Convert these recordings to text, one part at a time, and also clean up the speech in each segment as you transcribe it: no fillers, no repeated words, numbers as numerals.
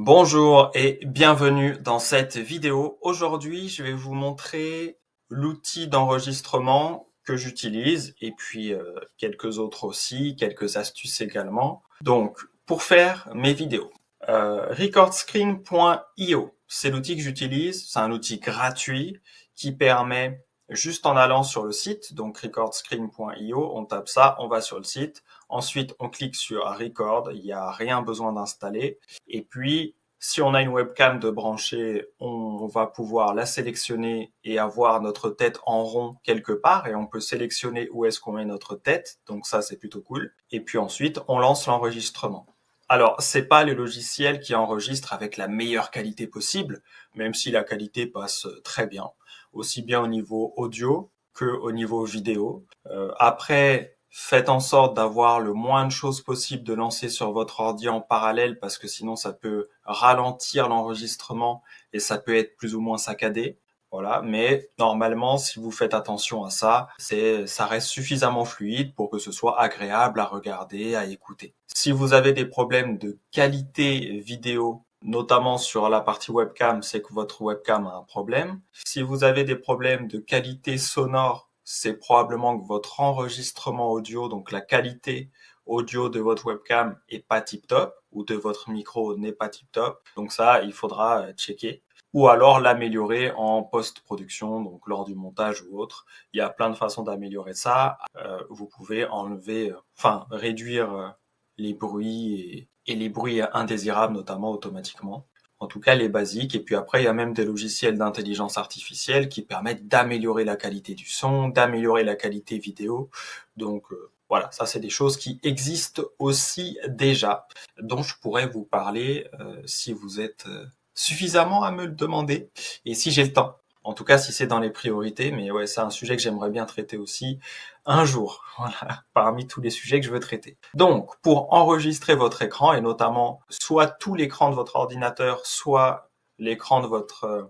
Bonjour et bienvenue dans cette vidéo. Aujourd'hui, je vais vous montrer l'outil d'enregistrement que j'utilise et puis quelques autres aussi, quelques astuces également. Donc, pour faire mes vidéos, recordscreen.io, c'est l'outil que j'utilise. C'est un outil gratuit qui permet, juste en allant sur le site, donc recordscreen.io, on tape ça, on va sur le site. Ensuite, on clique sur Record, il n'y a rien besoin d'installer. Et puis, si on a une webcam de brancher, on va pouvoir la sélectionner et avoir notre tête en rond quelque part. Et on peut sélectionner où est-ce qu'on met notre tête. Donc ça, c'est plutôt cool. Et puis ensuite, on lance l'enregistrement. Alors, c'est pas le logiciel qui enregistre avec la meilleure qualité possible, même si la qualité passe très bien, aussi bien au niveau audio que au niveau vidéo. Après, faites en sorte d'avoir le moins de choses possible de lancer sur votre ordi en parallèle parce que sinon ça peut ralentir l'enregistrement et ça peut être plus ou moins saccadé. Voilà, mais normalement, si vous faites attention à ça, ça reste suffisamment fluide pour que ce soit agréable à regarder, à écouter. Si vous avez des problèmes de qualité vidéo, notamment sur la partie webcam, c'est que votre webcam a un problème. Si vous avez des problèmes de qualité sonore, c'est probablement que votre enregistrement audio, donc la qualité audio de votre webcam est pas tip top ou de votre micro n'est pas tip top. Donc ça, il faudra checker ou alors l'améliorer en post-production, donc lors du montage ou autre. Il y a plein de façons d'améliorer ça. Vous pouvez enlever, réduire les bruits et les bruits indésirables notamment automatiquement. En tout cas, les basiques. Et puis après, il y a même des logiciels d'intelligence artificielle qui permettent d'améliorer la qualité du son, d'améliorer la qualité vidéo. Donc voilà, ça c'est des choses qui existent aussi déjà, dont je pourrais vous parler si vous êtes suffisamment à me le demander et si j'ai le temps. En tout cas, si c'est dans les priorités, mais ouais, c'est un sujet que j'aimerais bien traiter aussi un jour, voilà, parmi tous les sujets que je veux traiter. Donc, pour enregistrer votre écran, et notamment soit tout l'écran de votre ordinateur, soit l'écran de votre,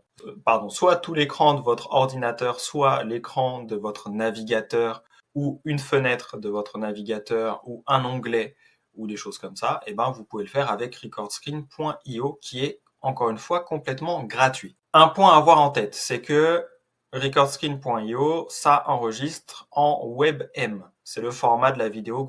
soit tout l'écran de votre ordinateur, soit l'écran de votre navigateur, ou une fenêtre de votre navigateur, ou un onglet, ou des choses comme ça, et ben vous pouvez le faire avec recordscreen.io, qui est encore une fois complètement gratuit. Un point à avoir en tête, c'est que recordscreen.io, ça enregistre en WebM. C'est le format de la vidéo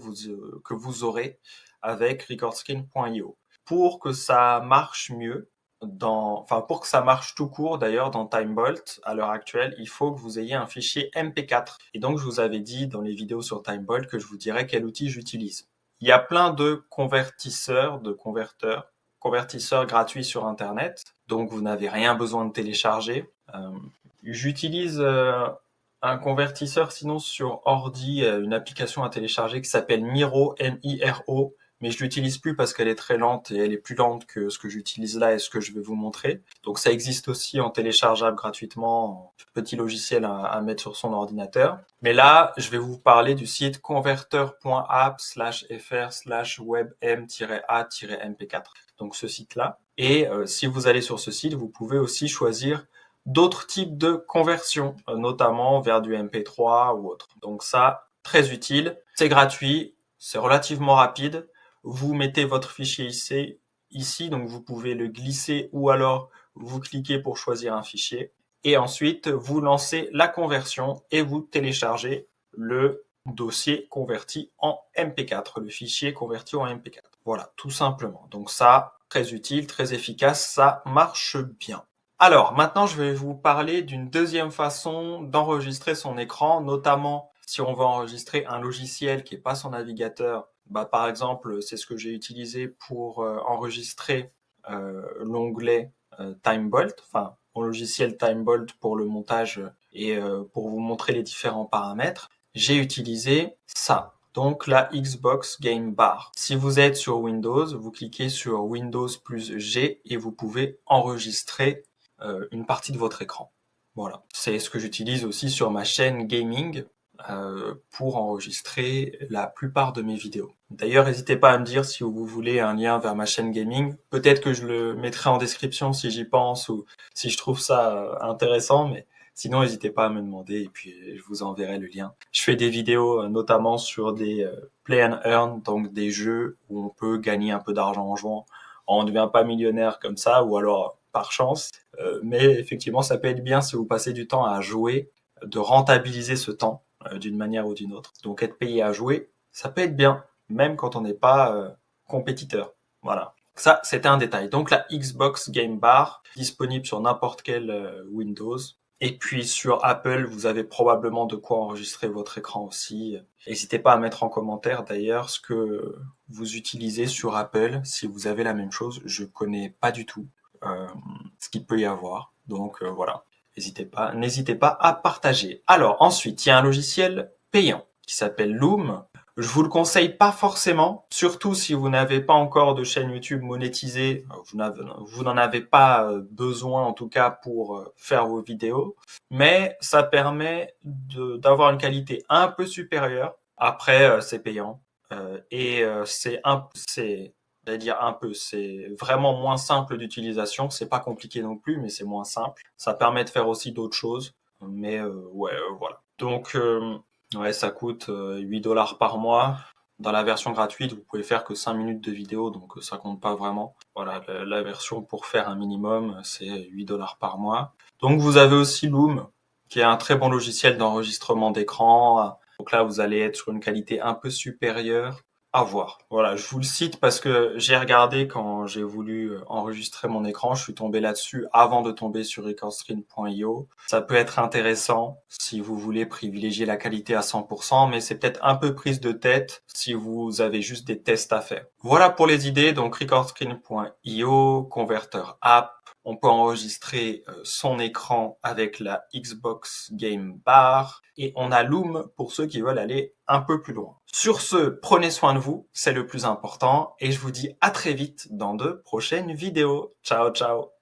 que vous aurez avec recordscreen.io. Pour que ça marche mieux, pour que ça marche tout court d'ailleurs dans Timebolt, à l'heure actuelle, il faut que vous ayez un fichier MP4. Et donc, je vous avais dit dans les vidéos sur Timebolt que je vous dirais quel outil j'utilise. Il y a plein de convertisseurs gratuits sur Internet, donc vous n'avez rien besoin de télécharger. J'utilise un convertisseur sinon sur ordi, une application à télécharger qui s'appelle Miro, M-I-R-O, mais je l'utilise plus parce qu'elle est très lente et elle est plus lente que ce que j'utilise là et ce que je vais vous montrer. Donc ça existe aussi en téléchargeable gratuitement, petit logiciel à mettre sur son ordinateur. Mais là, je vais vous parler du site converter.app/fr/webm-a-mp4. Donc ce site-là. Et si vous allez sur ce site, vous pouvez aussi choisir d'autres types de conversions, notamment vers du MP3 ou autre. Donc ça, très utile, c'est gratuit, c'est relativement rapide. Vous mettez votre fichier ici, donc vous pouvez le glisser ou alors vous cliquez pour choisir un fichier. Et ensuite, vous lancez la conversion et vous téléchargez le dossier converti en MP4, le fichier converti en MP4. Voilà, tout simplement. Donc ça, très utile, très efficace, ça marche bien. Alors, maintenant, je vais vous parler d'une deuxième façon d'enregistrer son écran, notamment si on veut enregistrer un logiciel qui n'est pas son navigateur. Par exemple, c'est ce que j'ai utilisé pour enregistrer l'onglet Timebolt, enfin, mon logiciel Timebolt pour le montage et pour vous montrer les différents paramètres. J'ai utilisé ça, donc la Xbox Game Bar. Si vous êtes sur Windows, vous cliquez sur Windows plus G et vous pouvez enregistrer une partie de votre écran. Voilà, c'est ce que j'utilise aussi sur ma chaîne gaming pour enregistrer la plupart de mes vidéos. D'ailleurs, n'hésitez pas à me dire si vous voulez un lien vers ma chaîne gaming. Peut-être que je le mettrai en description si j'y pense ou si je trouve ça intéressant, mais sinon, n'hésitez pas à me demander et puis je vous enverrai le lien. Je fais des vidéos notamment sur des play and earn, donc des jeux où on peut gagner un peu d'argent On ne devient pas millionnaire comme ça, ou alors par chance. Mais effectivement, ça peut être bien si vous passez du temps à jouer, de rentabiliser ce temps d'une manière ou d'une autre. Donc être payé à jouer, ça peut être bien, même quand on n'est pas compétiteur. Voilà. Ça, c'était un détail. Donc la Xbox Game Bar, disponible sur n'importe quel Windows. Et puis sur Apple, vous avez probablement de quoi enregistrer votre écran aussi. N'hésitez pas à mettre en commentaire d'ailleurs ce que vous utilisez sur Apple, si vous avez la même chose. Je connais pas du tout ce qu'il peut y avoir. Donc voilà, n'hésitez pas à partager. Alors ensuite, il y a un logiciel payant qui s'appelle Loom. Je vous le conseille pas forcément, surtout si vous n'avez pas encore de chaîne YouTube monétisée, vous n'en avez pas besoin en tout cas pour faire vos vidéos, mais ça permet d'avoir une qualité un peu supérieure. Après, c'est payant et c'est vraiment moins simple d'utilisation. C'est pas compliqué non plus, mais c'est moins simple. Ça permet de faire aussi d'autres choses, mais ouais, voilà. Donc ouais, ça coûte 8 dollars par mois. Dans la version gratuite, vous pouvez faire que 5 minutes de vidéo, donc ça compte pas vraiment. Voilà, la version pour faire un minimum, c'est 8 dollars par mois. Donc vous avez aussi Loom, qui est un très bon logiciel d'enregistrement d'écran. Donc là, vous allez être sur une qualité un peu supérieure. À voir. Voilà, je vous le cite parce que j'ai regardé quand j'ai voulu enregistrer mon écran, je suis tombé là-dessus avant de tomber sur recordscreen.io. Ça peut être intéressant si vous voulez privilégier la qualité à 100%, mais c'est peut-être un peu prise de tête si vous avez juste des tests à faire. Voilà pour les idées, donc recordscreen.io, converteur app. On peut enregistrer son écran avec la Xbox Game Bar et on a Loom pour ceux qui veulent aller un peu plus loin. Sur ce, prenez soin de vous, c'est le plus important et je vous dis à très vite dans de prochaines vidéos. Ciao, ciao!